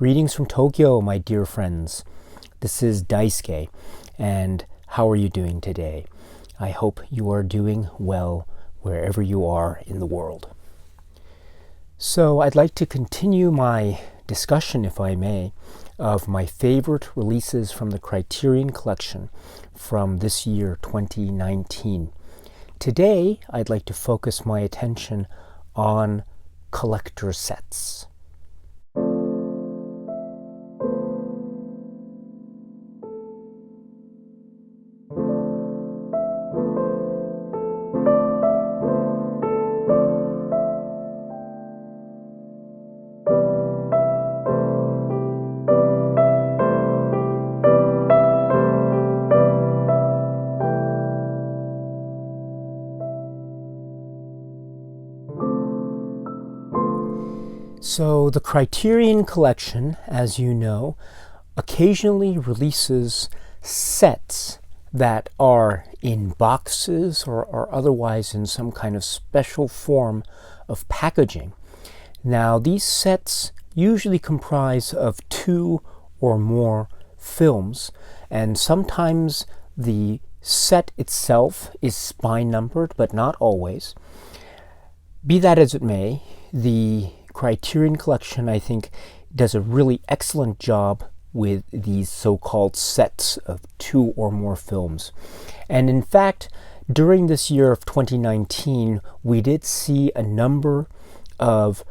Greetings from Tokyo, my dear friends. This is Daisuke, and how are you doing today? I hope you are doing well wherever you are in the world. So I'd like to continue my discussion, if I may, of my favorite releases from the Criterion Collection from this year, 2019. Today, I'd like to focus my attention on collector sets. So the Criterion Collection, as you know, occasionally releases sets that are in boxes or otherwise in some kind of special form of packaging. Now, these sets usually comprise of 2 or more films, and sometimes the set itself is spine numbered, but not always. Be that as it may, the Criterion Collection, I think, does a really excellent job with these so-called sets of 2 or more films. And in fact, during this year of 2019, we did see a number of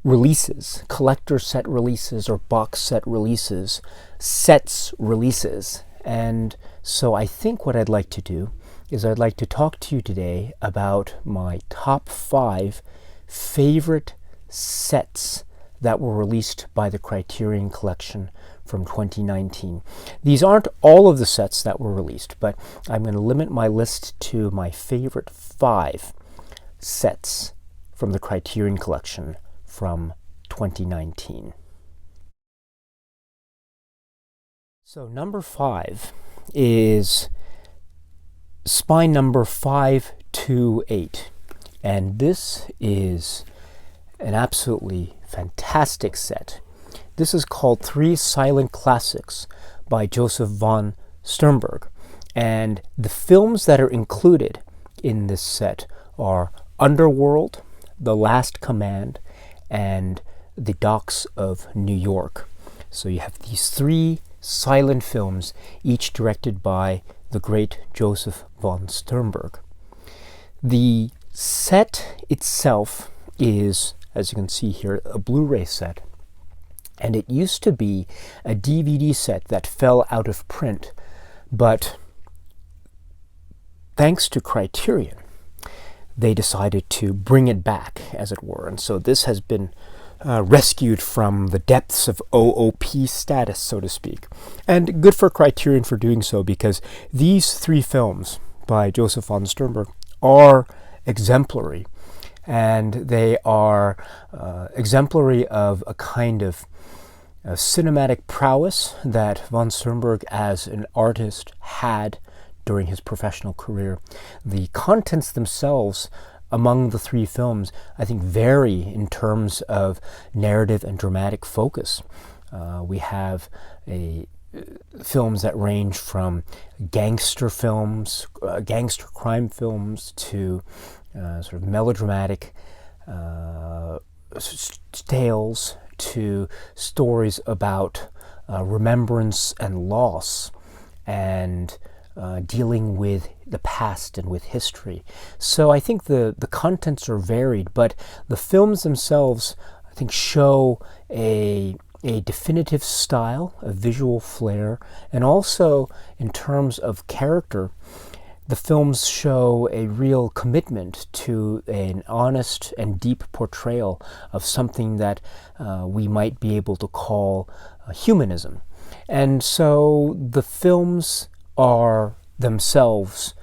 releases, collector set releases or box set releases, sets releases. And so I think what I'd like to do is I'd like to talk to you today about my top 5 favorite sets that were released by the Criterion Collection from 2019. These aren't all of the sets that were released, but I'm going to limit my list to my favorite 5 sets from the Criterion Collection from 2019. So number 5 is spine number 528, and this is an absolutely fantastic set. This is called 3 Silent Classics by Joseph von Sternberg, and the films that are included in this set are Underworld, The Last Command, and The Docks of New York. So you have these 3 silent films, each directed by the great Joseph von Sternberg. The set itself is, as you can see here, a Blu-ray set, and it used to be a DVD set that fell out of print, but thanks to Criterion, they decided to bring it back, as it were, and so this has been rescued from the depths of OOP status, so to speak. And good for Criterion for doing so, because these 3 films by Joseph von Sternberg are exemplary, and they are exemplary of a kind of cinematic prowess that von Sternberg as an artist had during his professional career. The contents themselves among the 3 films, I think, vary in terms of narrative and dramatic focus. We have films that range from gangster films, gangster crime films, to sort of melodramatic tales, to stories about remembrance and loss, and dealing with the past and with history. So I think the contents are varied, but the films themselves, I think, show a definitive style, a visual flair, and also in terms of character, the films show a real commitment to an honest and deep portrayal of something that we might be able to call humanism. And so the films are themselves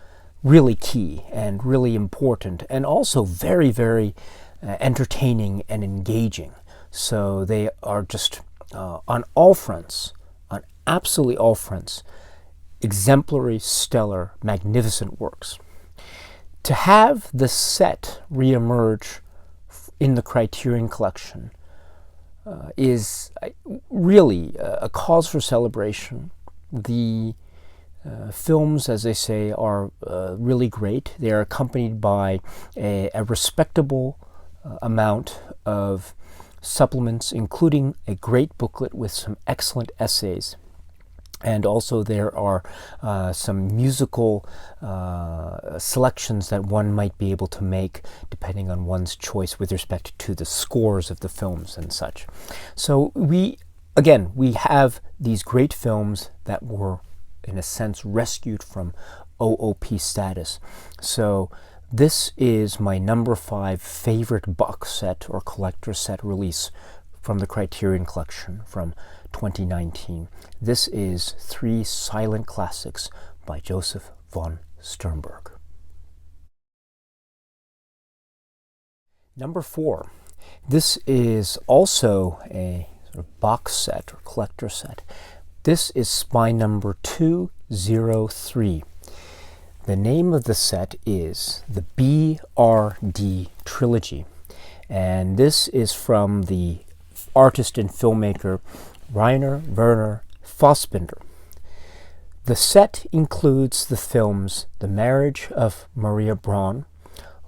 really key and really important, and also very, very entertaining and engaging. So they are just on all fronts, on absolutely all fronts, exemplary, stellar, magnificent works. To have the set reemerge in the Criterion Collection is really a cause for celebration. The films, as they say, are really great. They are accompanied by a respectable amount of supplements, including a great booklet with some excellent essays. And also there are some musical selections that one might be able to make depending on one's choice with respect to the scores of the films and such. So we have these great films that were, in a sense, rescued from OOP status. So this is my number 5 favorite box set or collector set release from the Criterion Collection from 2019. This is 3 Silent Classics by Joseph von Sternberg. Number 4. This is also a sort of box set or collector set. This is spine number 203. The name of the set is the BRD Trilogy, and this is from the artist and filmmaker Rainer Werner Fassbinder. The set includes the films The Marriage of Maria Braun,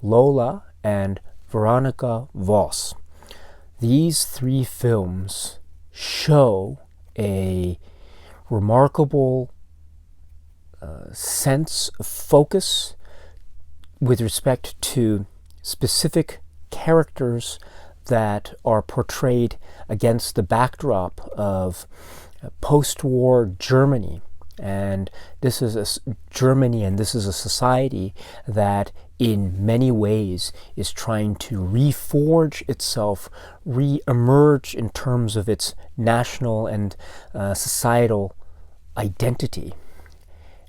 Lola, and Veronica Voss. These 3 films show a remarkable sense of focus with respect to specific characters that are portrayed against the backdrop of post-war Germany. And this is Germany, and this is a society that in many ways is trying to reforge itself, re-emerge in terms of its national and societal identity.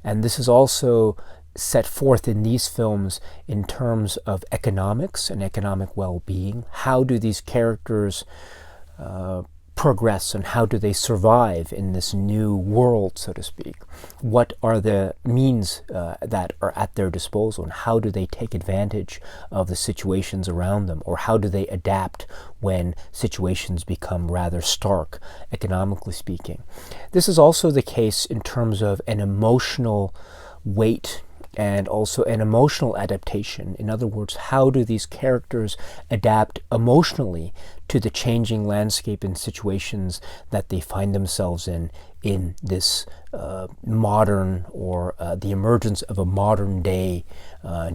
And this is also set forth in these films in terms of economics and economic well-being. How do these characters progress, and how do they survive in this new world, so to speak? What are the means that are at their disposal, and how do they take advantage of the situations around them, or how do they adapt when situations become rather stark, economically speaking? This is also the case in terms of an emotional weight and also an emotional adaptation. In other words, how do these characters adapt emotionally to the changing landscape and situations that they find themselves in this modern, or the emergence of a modern day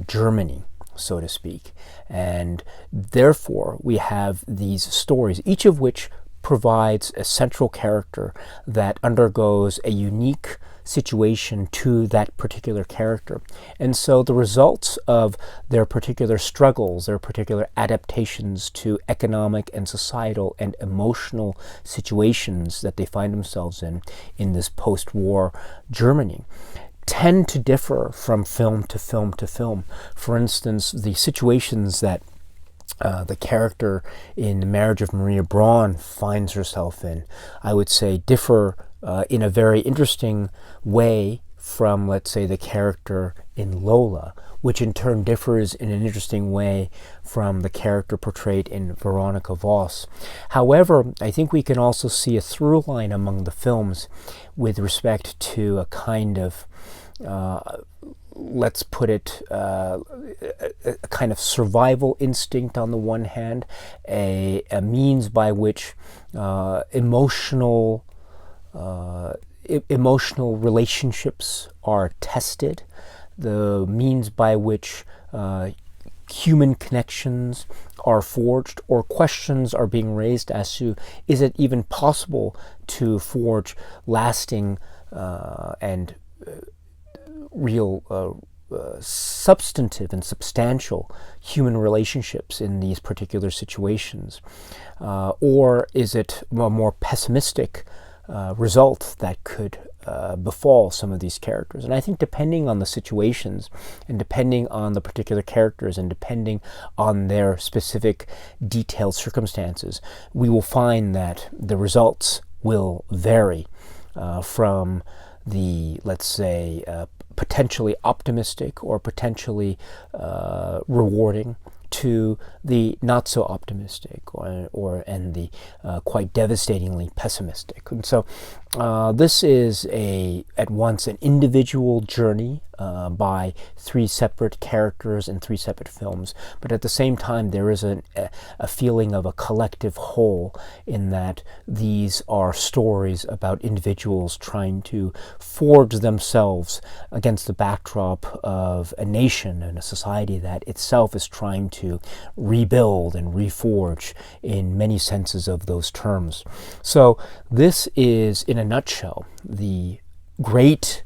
Germany, so to speak. And therefore, we have these stories, each of which provides a central character that undergoes a unique situation to that particular character. And so the results of their particular struggles, their particular adaptations to economic and societal and emotional situations that they find themselves in this post-war Germany, tend to differ from film to film to film. For instance, the situations that the character in The Marriage of Maria Braun finds herself in, I would say, differ in a very interesting way from, let's say, the character in Lola, which in turn differs in an interesting way from the character portrayed in Veronica Voss. However, I think we can also see a through line among the films with respect to a kind of let's put it, a kind of survival instinct on the one hand, a means by which emotional relationships are tested, the means by which human connections are forged, or questions are being raised as to, is it even possible to forge lasting and real substantive and substantial human relationships in these particular situations? Or is it a more pessimistic result that could befall some of these characters? And I think depending on the situations, and depending on the particular characters, and depending on their specific detailed circumstances, we will find that the results will vary from the, let's say, potentially optimistic or potentially rewarding, to the not so optimistic and the quite devastatingly pessimistic. And so this is at once an individual journey by three separate characters in three separate films, but at the same time there is a feeling of a collective whole, in that these are stories about individuals trying to forge themselves against the backdrop of a nation and a society that itself is trying to rebuild and reforge in many senses of those terms. So this is, in a nutshell, the great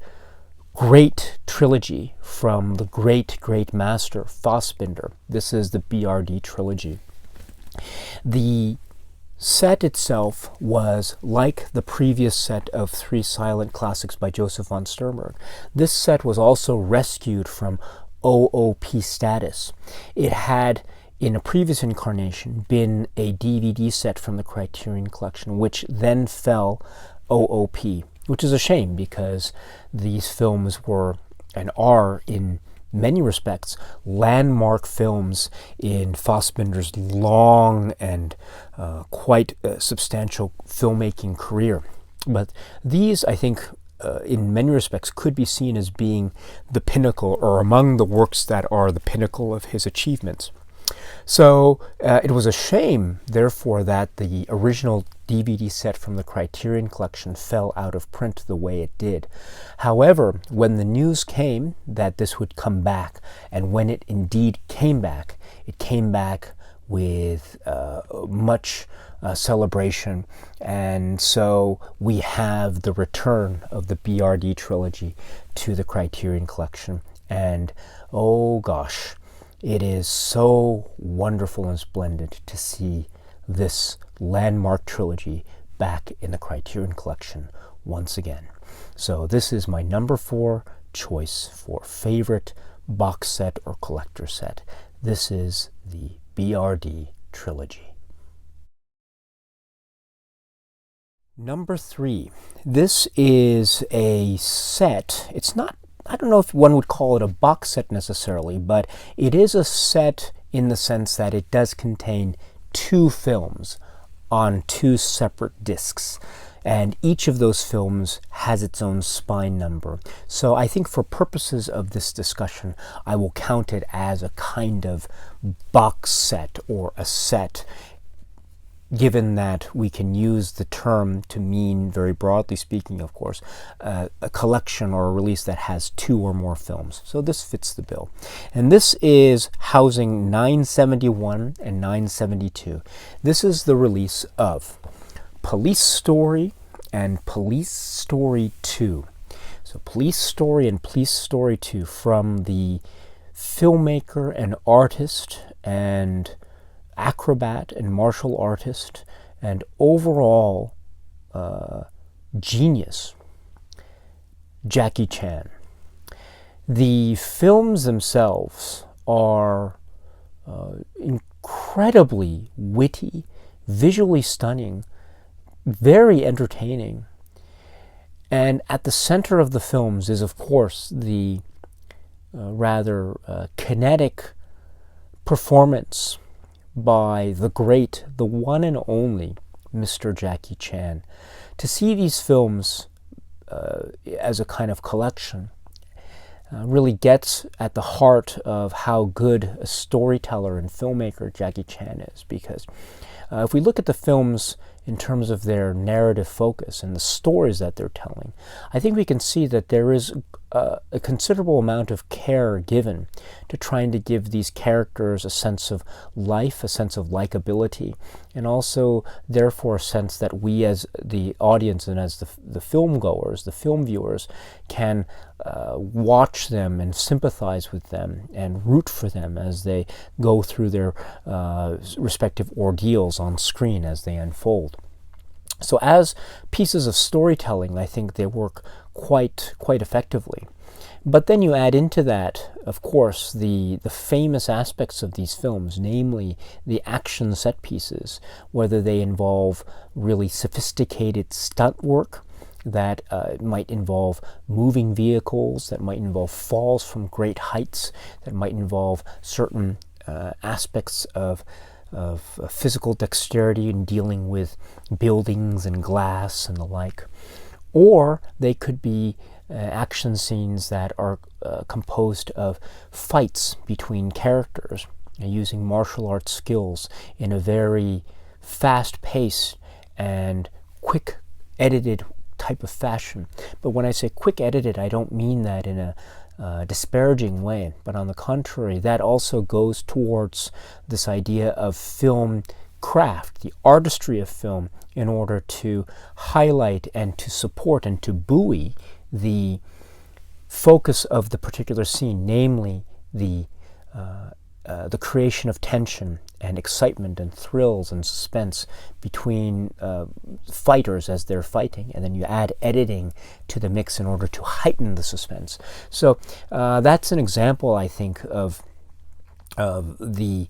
trilogy from the great master Fassbinder. This is the BRD trilogy. The set itself was like the previous set of three silent classics by Joseph von Sternberg. This set was also rescued from OOP status. It had, in a previous incarnation, been a DVD set from the Criterion Collection, which then fell OOP, which is a shame, because these films were and are, in many respects, landmark films in Fassbinder's long and quite substantial filmmaking career. But these, I think, in many respects, could be seen as being the pinnacle, or among the works that are the pinnacle of his achievements. So it was a shame, therefore, that the original DVD set from the Criterion Collection fell out of print the way it did. However, when the news came that this would come back, and when it indeed came back, it came back with much celebration. And so we have the return of the BRD trilogy to the Criterion Collection. And oh gosh, it is so wonderful and splendid to see this landmark trilogy back in the Criterion Collection once again. So this is my number 4 choice for favorite box set or collector set. This is the BRD trilogy. Number 3. This is a set. It's not, I don't know if one would call it a box set necessarily, but it is a set in the sense that it does contain 2 films on 2 separate discs, and each of those films has its own spine number. So I think for purposes of this discussion, I will count it as a kind of box set, or a set, given that we can use the term to mean, very broadly speaking, of course, a collection or a release that has 2 or more films. So this fits the bill. And this is housing 971 and 972. This is the release of Police Story and Police Story 2. So Police Story and Police Story 2, from the filmmaker and artist and acrobat and martial artist and overall genius, Jackie Chan. The films themselves are incredibly witty, visually stunning, very entertaining. And at the center of the films is, of course, the rather kinetic performance by the great, the one and only Mr. Jackie Chan. To see these films as a kind of collection really gets at the heart of how good a storyteller and filmmaker Jackie Chan is, because if we look at the films in terms of their narrative focus and the stories that they're telling, I think we can see that there is a considerable amount of care given to trying to give these characters a sense of life, a sense of likability, and also, therefore, a sense that we as the audience and as the film goers, the film viewers, can watch them and sympathize with them and root for them as they go through their respective ordeals on screen as they unfold. So as pieces of storytelling, I think they work quite effectively. But then you add into that, of course, the famous aspects of these films, namely the action set pieces, whether they involve really sophisticated stunt work, that might involve moving vehicles, that might involve falls from great heights, that might involve certain aspects of physical dexterity in dealing with buildings and glass and the like. Or they could be action scenes that are composed of fights between characters, using martial arts skills in a very fast-paced and quick edited type of fashion. But when I say quick edited, I don't mean that in a disparaging way, but on the contrary, that also goes towards this idea of film craft, the artistry of film, in order to highlight and to support and to buoy the focus of the particular scene, namely the creation of tension and excitement and thrills and suspense between fighters as they're fighting, and then you add editing to the mix in order to heighten the suspense. So that's an example, I think, of the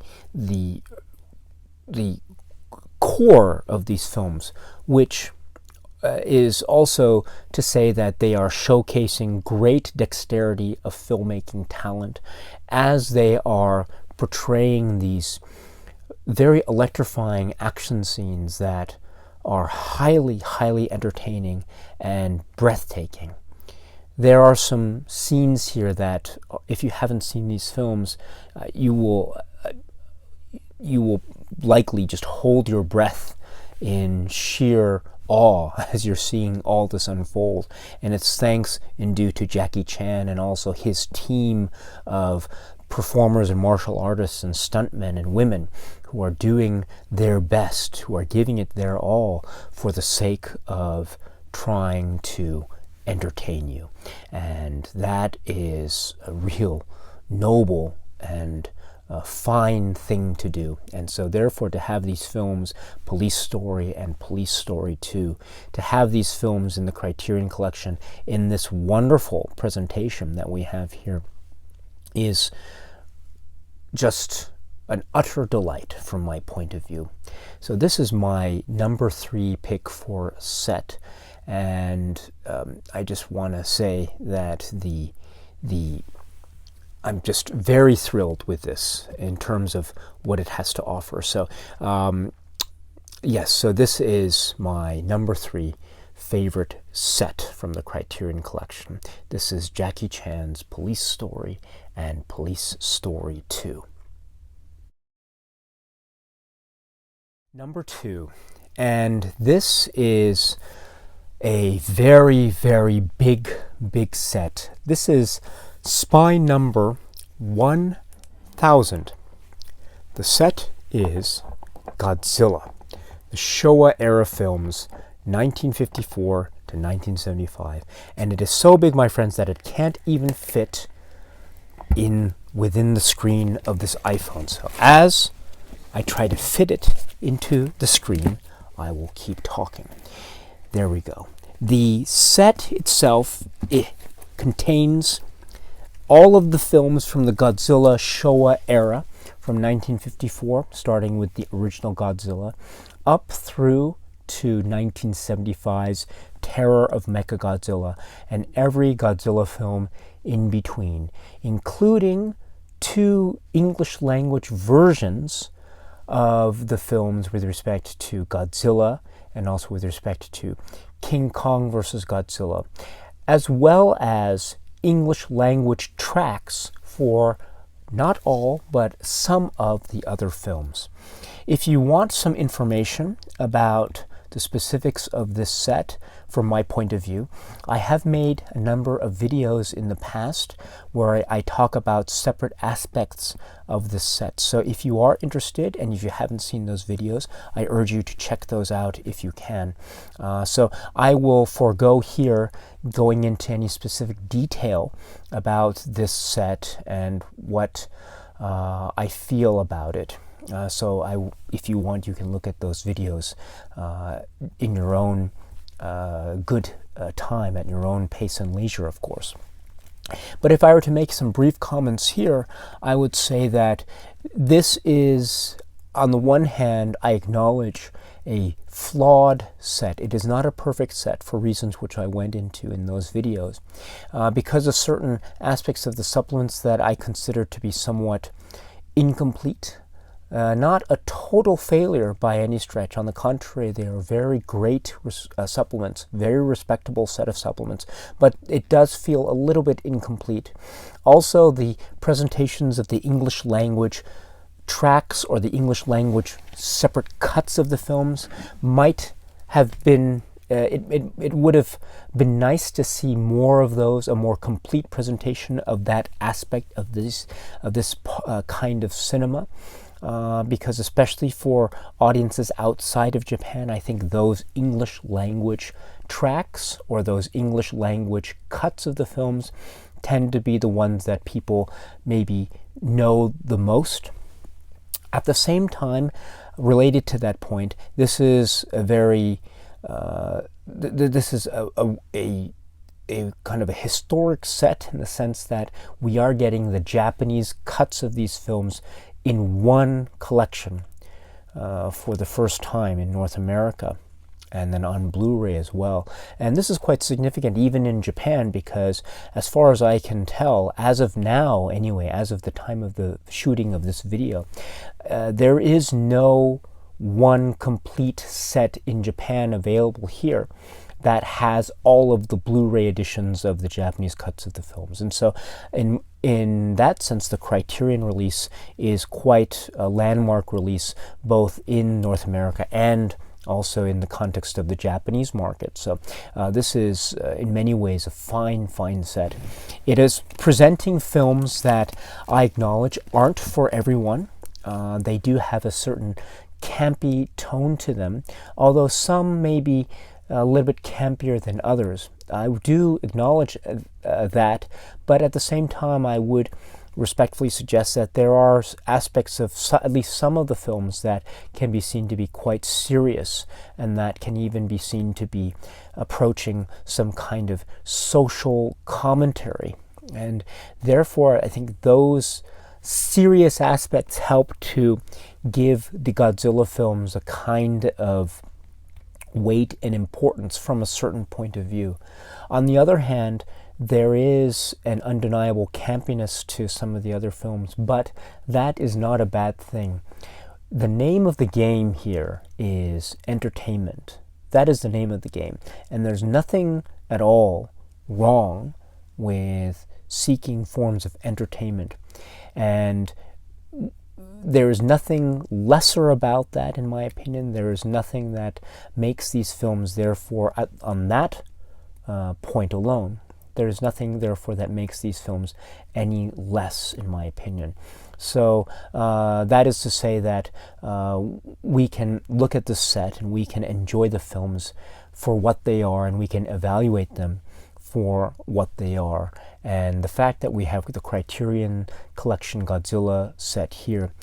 core of these films, which is also to say that they are showcasing great dexterity of filmmaking talent as they are portraying these very electrifying action scenes that are highly, highly entertaining and breathtaking. There are some scenes here that, if you haven't seen these films, you will likely just hold your breath in sheer awe as you're seeing all this unfold. And it's thanks and due to Jackie Chan and also his team of performers and martial artists and stuntmen and women who are doing their best, who are giving it their all for the sake of trying to entertain you. And that is a real noble and fine thing to do. And so therefore, to have these films, Police Story and Police Story 2, to have these films in the Criterion Collection in this wonderful presentation that we have here, is just an utter delight from my point of view. So this is my number 3 pick for set, and I just want to say that I'm just very thrilled with this in terms of what it has to offer. So yes, so this is my number 3 favorite set from the Criterion Collection. This is Jackie Chan's Police Story and Police Story 2. Number 2, and this is a very, very big set. This is Spy Number 1000. The set is Godzilla, the Showa era films, 1954 to 1975, and it is so big, my friends, that it can't even fit within the screen of this iPhone. So as I try to fit it into the screen, I will keep talking. There we go. The set itself, it contains all of the films from the Godzilla Showa era from 1954, starting with the original Godzilla, up through to 1975's Terror of Mechagodzilla, and every Godzilla film in between, including 2 English language versions of the films with respect to Godzilla and also with respect to King Kong versus Godzilla, as well as English language tracks for not all, but some of the other films. If you want some information about the specifics of this set, from my point of view, I have made a number of videos in the past where I talk about separate aspects of this set. So if you are interested, and if you haven't seen those videos, I urge you to check those out if you can. So I will forego here going into any specific detail about this set and what I feel about it. If you want, you can look at those videos in your own good time, at your own pace and leisure, of course. But if I were to make some brief comments here, I would say that this is, on the one hand, I acknowledge a flawed set. It is not a perfect set for reasons which I went into in those videos, because of certain aspects of the supplements that I consider to be somewhat incomplete. Not a total failure by any stretch. On the contrary, they are very great supplements, very respectable set of supplements, but it does feel a little bit incomplete. Also, the presentations of the English language tracks or the English language separate cuts of the films might have been it would have been nice to see more of those, a more complete presentation of that aspect of this kind of cinema. Because especially for audiences outside of Japan, I think those English language tracks or those English language cuts of the films tend to be the ones that people maybe know the most. At the same time, related to that point, this is a very this is a kind of a historic set in the sense that we are getting the Japanese cuts of these films in one collection for the first time in North America, and then on Blu-ray as well. And this is quite significant even in Japan, because as far as I can tell, as of now anyway, as of the time of the shooting of this video, there is no one complete set in Japan available here that has all of the Blu-ray editions of the Japanese cuts of the films. And so in that sense, the Criterion release is quite a landmark release, both in North America and also in the context of the Japanese market. So this is in many ways a fine set. It is presenting films that I acknowledge aren't for everyone. They do have a certain campy tone to them, although some may be a little bit campier than others. I do acknowledge that, but at the same time I would respectfully suggest that there are aspects of at least some of the films that can be seen to be quite serious, and that can even be seen to be approaching some kind of social commentary. And therefore I think those serious aspects help to give the Godzilla films a kind of weight and importance from a certain point of view. On the other hand, there is an undeniable campiness to some of the other films, but that is not a bad thing. The name of the game here is entertainment. That is the name of the game. And there's nothing at all wrong with seeking forms of entertainment. And there is nothing lesser about that, in my opinion. There is nothing that makes these films, therefore, on that point alone, there is nothing, therefore, that makes these films any less, in my opinion. So that is to say that we can look at the set and we can enjoy the films for what they are, and we can evaluate them for what they are. And the fact that we have the Criterion Collection Godzilla set here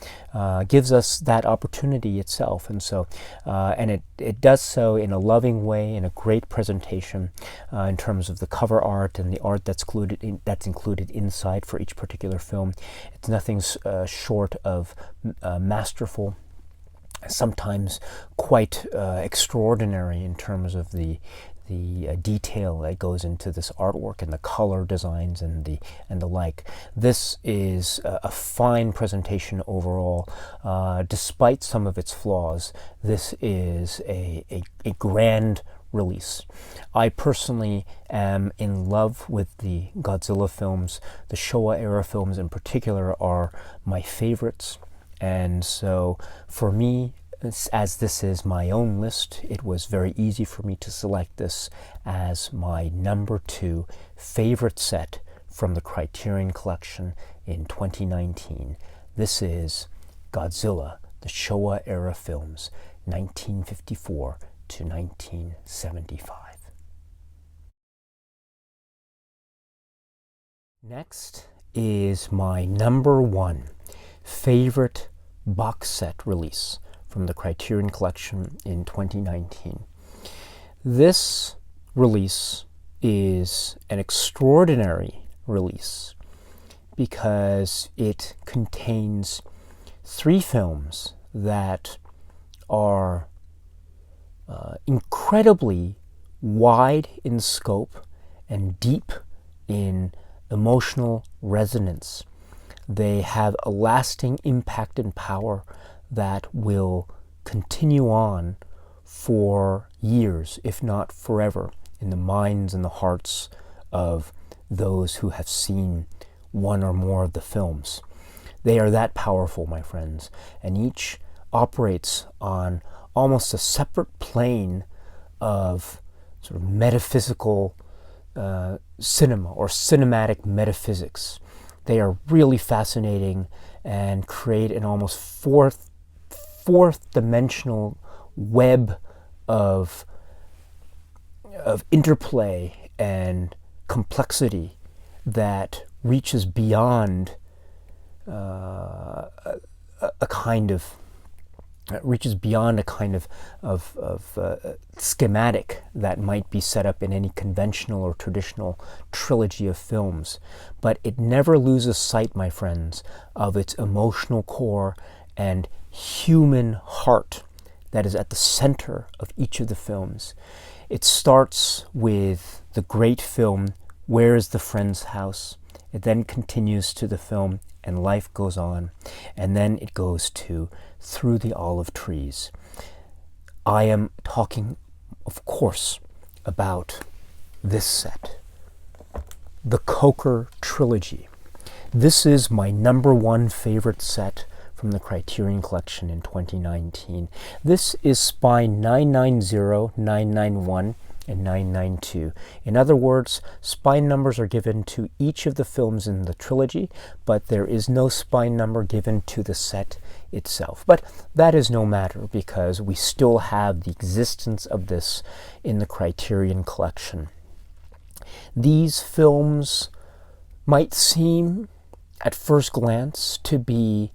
gives us that opportunity itself. And so, and it does so in a loving way, in a great presentation in terms of the cover art and the art that's included inside for each particular film. It's nothing short of masterful, sometimes quite extraordinary in terms of the detail that goes into this artwork and the color designs and the like. This is a fine presentation overall. Despite some of its flaws, this is a grand release. I personally am in love with the Godzilla films. The Showa era films in particular are my favorites, and so for me, as this is my own list, it was very easy for me to select this as my number 2 favorite set from the Criterion Collection in 2019. This is Godzilla, the Showa era films, 1954 to 1975. Next is my number 1 favorite box set release from the Criterion Collection in 2019. This release is an extraordinary release because it contains 3 films that are incredibly wide in scope and deep in emotional resonance. They have a lasting impact and power that will continue on for years, if not forever, in the minds and the hearts of those who have seen one or more of the films. They are that powerful, my friends, and each operates on almost a separate plane of sort of metaphysical cinema or cinematic metaphysics. They are really fascinating and create an almost fourth dimensional web of interplay and complexity that reaches beyond a kind of schematic that might be set up in any conventional or traditional trilogy of films. But it never loses sight, my friends, of its emotional core and human heart that is at the center of each of the films. It starts with the great film, Where is the Friend's House? It then continues to the film And Life Goes On, and then it goes to Through the Olive Trees. I am talking, of course, about this set, the Coker Trilogy. This is my #1 favorite set from the Criterion Collection in 2019. This is spine 990, 991, and 992. In other words, spine numbers are given to each of the films in the trilogy, but there is no spine number given to the set itself. But that is no matter, because we still have the existence of this in the Criterion Collection. These films might seem, at first glance, to be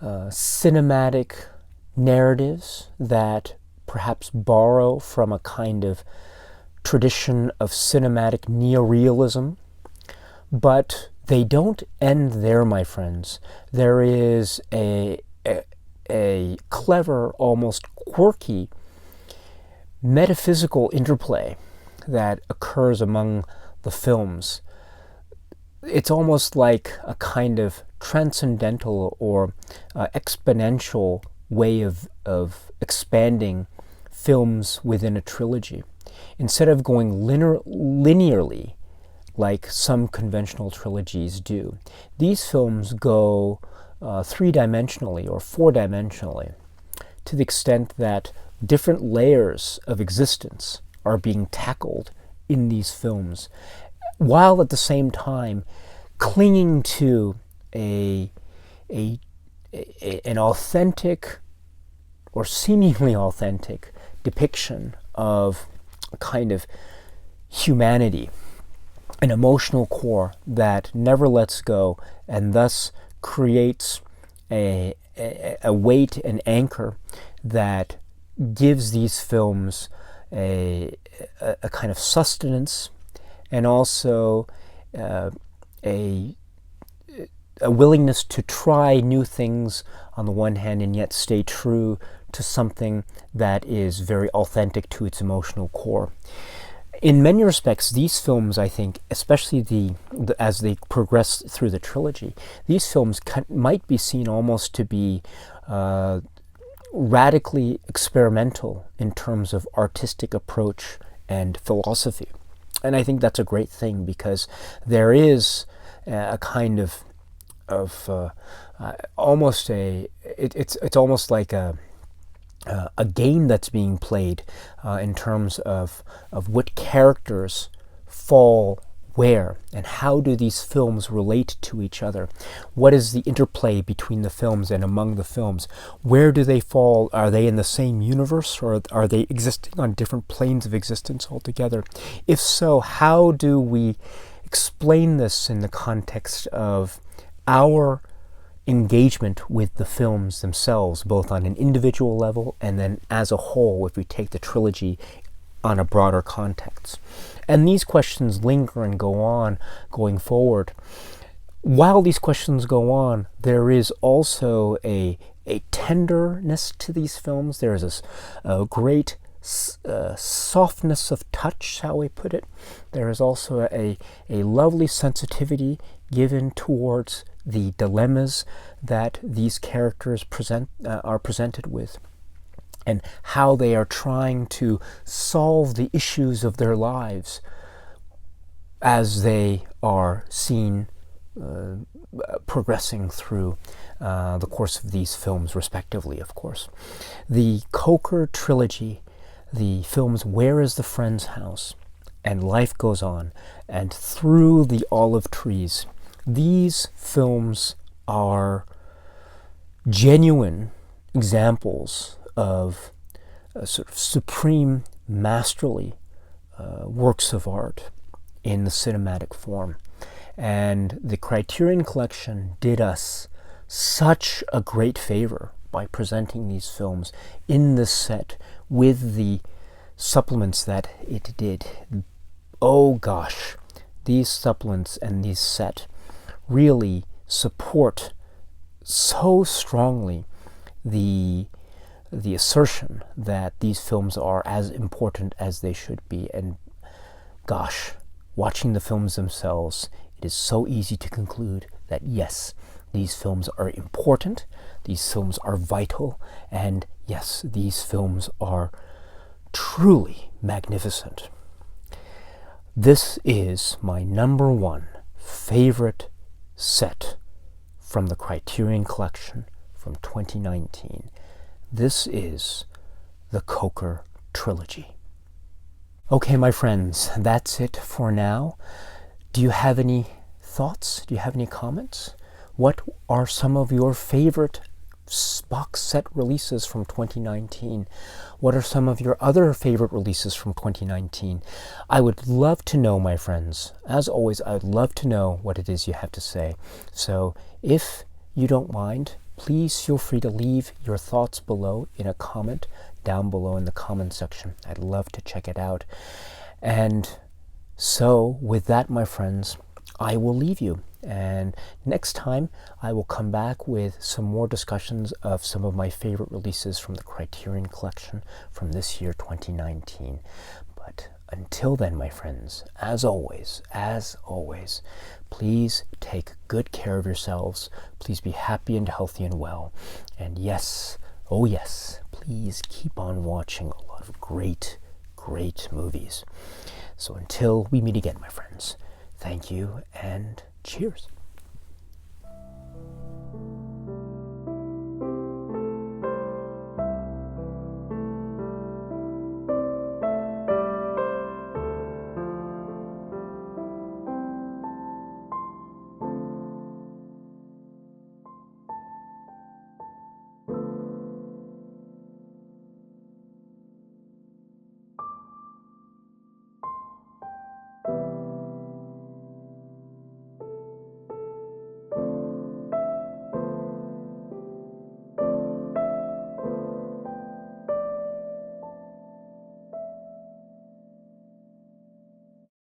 cinematic narratives that perhaps borrow from a kind of tradition of cinematic neorealism, but they don't end there, my friends. There is a clever, almost quirky metaphysical interplay that occurs among the films. It's almost like a kind of transcendental or exponential way of expanding films within a trilogy. Instead of going linearly like some conventional trilogies do, these films go three-dimensionally or four-dimensionally, to the extent that different layers of existence are being tackled in these films, while at the same time clinging to an authentic or seemingly authentic depiction of a kind of humanity, an emotional core that never lets go, and thus creates a weight and anchor that gives these films a kind of sustenance, and also a willingness to try new things on the one hand, and yet stay true to something that is very authentic to its emotional core. In many respects, these films, I think, especially as they progress through the trilogy, these films might be seen almost to be radically experimental in terms of artistic approach and philosophy. And I think that's a great thing, because there is a kind of almost it's almost like a game that's being played in terms of what characters fall where, and how do these films relate to each other? What is the interplay between the films and among the films? Where do they fall? Are they in the same universe, or are they existing on different planes of existence altogether? If so, how do we explain this in the context of our engagement with the films themselves, both on an individual level and then as a whole, if we take the trilogy on a broader context? And these questions linger and go on going forward. While these questions go on, there is also a tenderness to these films. There is a great softness of touch, shall we put it. There is also a lovely sensitivity given towards the dilemmas that these characters are presented with, and how they are trying to solve the issues of their lives as they are seen progressing through the course of these films, respectively, of course. The Coker trilogy, the films Where is the Friend's House and Life Goes On and Through the Olive Trees, these films are genuine examples of sort of supreme, masterly works of art in the cinematic form. And the Criterion Collection did us such a great favor by presenting these films in this set with the supplements that it did. Oh gosh, these supplements and these set really support so strongly the assertion that these films are as important as they should be. And gosh, watching the films themselves, it is so easy to conclude that yes, these films are important, these films are vital, and yes, these films are truly magnificent. This is my number one favorite set from the Criterion Collection from 2019. This is the Coker trilogy. Okay, my friends, that's it for now. Do you have any thoughts? Do you have any comments? What are some of your favorite box set releases from 2019? What are some of your other favorite releases from 2019? I would love to know, my friends. As always, I would love to know what it is you have to say. So if you don't mind, please feel free to leave your thoughts below in a comment down below in the comment section. I'd love to check it out. And so with that, my friends, I will leave you. And next time, I will come back with some more discussions of some of my favorite releases from the Criterion Collection from this year, 2019. But until then, my friends, as always, please take good care of yourselves. Please be happy and healthy and well. And yes, oh yes, please keep on watching a lot of great movies. So until we meet again, my friends, thank you and cheers.